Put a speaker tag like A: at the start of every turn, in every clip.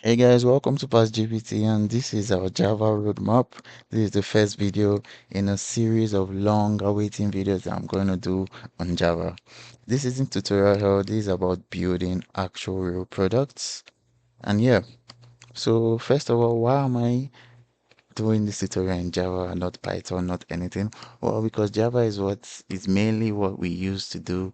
A: Hey guys, welcome to Past GPT, and this is our Java roadmap. This is the first video in a series of long awaiting videos that I'm going to do on Java. This isn't tutorial, this is about building actual real products. And yeah, so first of all, why am I doing this tutorial in Java and not Python, not anything? Well, because Java is mainly what we use to do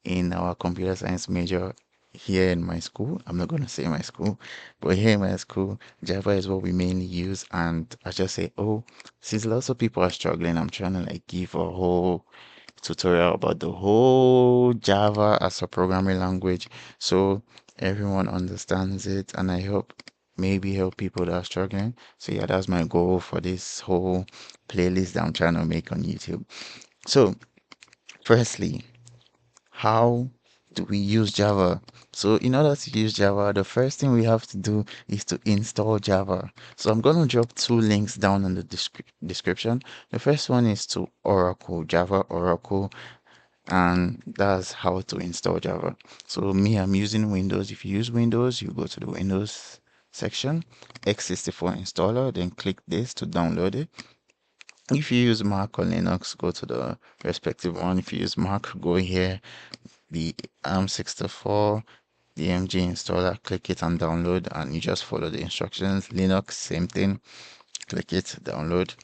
A: in our computer science major here in my school. I'm not going to say my school, but here in my school, Java is what we mainly use. And I just say, oh, since lots of people are struggling, I'm trying to like give a whole tutorial about the whole Java as a programming language so everyone understands it. And I hope maybe help people that are struggling. So yeah, that's my goal for this whole playlist that I'm trying to make on YouTube. So firstly, how do we use Java? So in order to use Java, the first thing we have to do is to install Java. So I'm going to drop two links down in the description. The first one is to Oracle, Java Oracle, and that's how to install Java. So me, I'm using Windows. If you use Windows, you go to the Windows section, x64 installer, then click this to download it. If you use Mac or Linux, go to the respective one. If you use Mac, go here, the ARM64 DMG installer, click it and download, and you just follow the instructions. Linux, same thing, click it, download.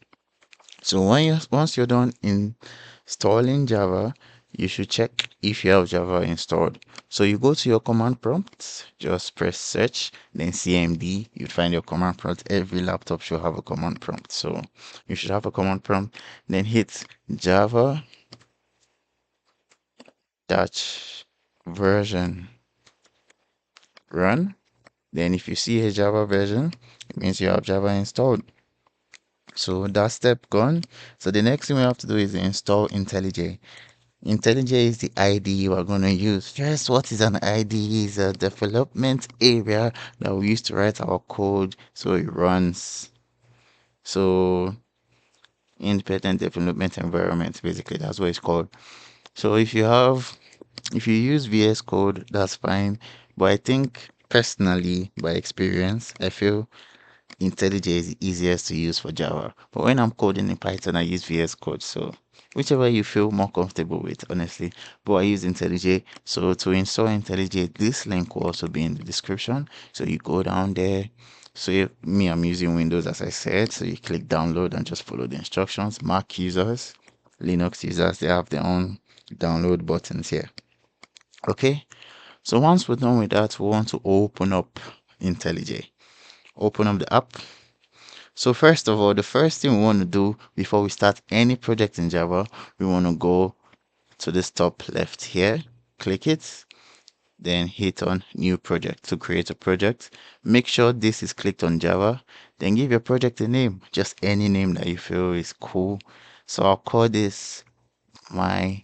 A: So once you're done installing Java, you should check if you have Java installed. So you go to your command prompt, just press search, then CMD, you'd find your command prompt. Every laptop should have a command prompt. So you should have a command prompt, then hit Java dash version run. Then if you see a Java version, it means you have Java installed. So that step gone. So the next thing we have to do is install IntelliJ. IntelliJ is the IDE we're going to use. Just what is an IDE? Is a development area that we use to write our code so it runs. So independent development environment, basically, that's what it's called. So if you use VS Code, that's fine. But I think personally, by experience, I feel IntelliJ is the easiest to use for Java. But when I'm coding in Python, I use VS Code. So whichever you feel more comfortable with, honestly. But I use IntelliJ. So to install IntelliJ, this link will also be in the description. So you go down there. So I'm using Windows, as I said. So you click download and just follow the instructions. Mac users, Linux users, they have their own download buttons here. Okay. So once we're done with that, we want to open up IntelliJ. Open up the app. So first of all, the first thing we want to do before we start any project in Java, we want to go to this top left here, click it, then hit on new project to create a project. Make sure this is clicked on Java, then give your project a name, just any name that you feel is cool. So I'll call this my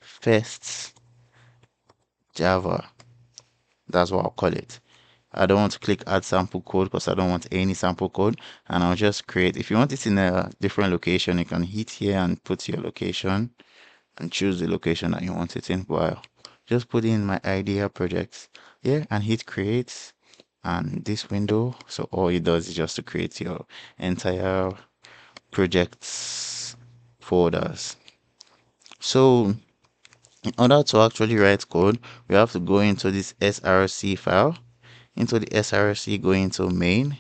A: first Java. That's what I'll call it. I don't want to click add sample code because I don't want any sample code, and I'll just create. If you want it in a different location, you can hit here and put your location and choose the location that you want it in. But just put in my idea projects here and hit create, and this window. So all it does is just to create your entire projects folders. So in order to actually write code, we have to go into this src file. Into the src, go into main,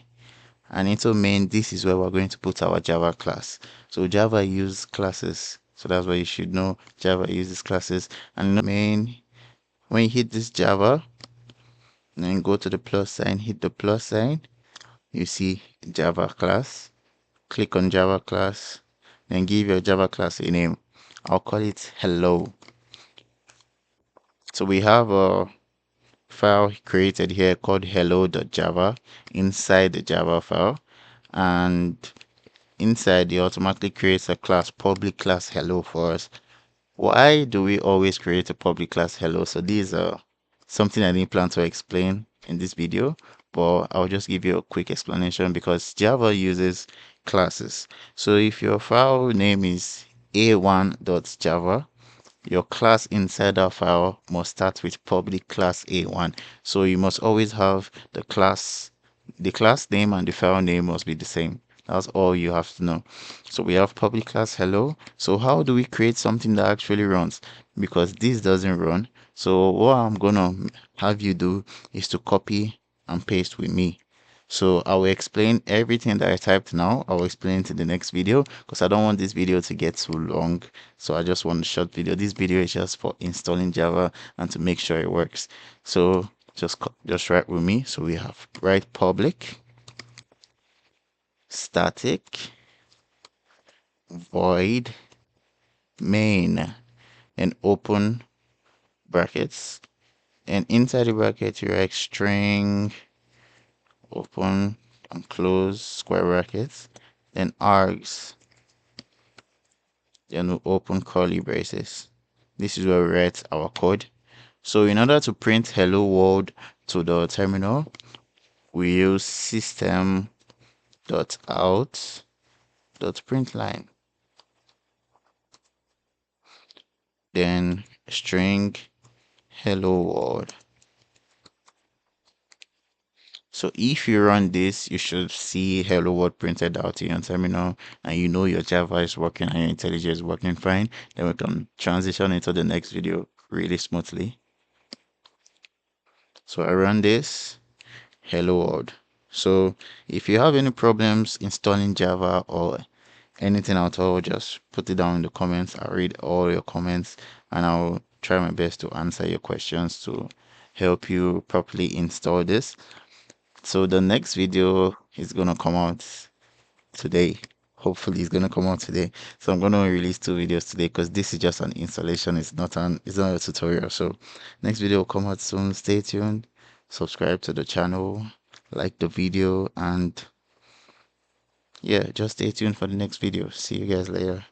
A: and into main, this is where we're going to put our Java class. So Java uses classes, so that's why you should know Java uses classes. And in the main, when you hit this Java, then go to the plus sign, hit the plus sign, you see Java class. Click on Java class, then give your Java class a name. I'll call it hello. So we have a file created here called hello.java inside the Java file, and inside it automatically creates a class, public class hello for us. Why do we always create a public class hello? So these are something I didn't plan to explain in this video, but I'll just give you a quick explanation because Java uses classes. So if your file name is a1.java, your class inside that file must start with public class A1. So you must always have the class the class name and the file name must be the same. That's all you have to know. So we have public class hello. So how do we create something that actually runs? Because this doesn't run. So what I'm gonna have you do is to copy and paste with me. So I will explain everything that I typed now. I will explain it in the next video because I don't want this video to get too long. So I just want a short video. This video is just for installing Java and to make sure it works. So just write with me. So we have write public static void main and open brackets, and inside the bracket you write string open and close square brackets, then args, then we open curly braces. This is where we write our code. So in order to print hello world to the terminal, we use system.out.println, then string hello world. So if you run this, you should see hello world printed out in your terminal, and you know your Java is working and your IntelliJ is working fine. Then we can transition into the next video really smoothly. So I run this hello world. So if you have any problems installing Java or anything at all, just put it down in the comments. I'll read all your comments and I'll try my best to answer your questions to help you properly install this. So the next video is gonna come out today. Hopefully it's gonna come out today. So I'm gonna release 2 videos today because this is just an installation. It's not a tutorial. So next video will come out soon. Stay tuned. Subscribe to the channel, like the video, and yeah, just stay tuned for the next video. See you guys later.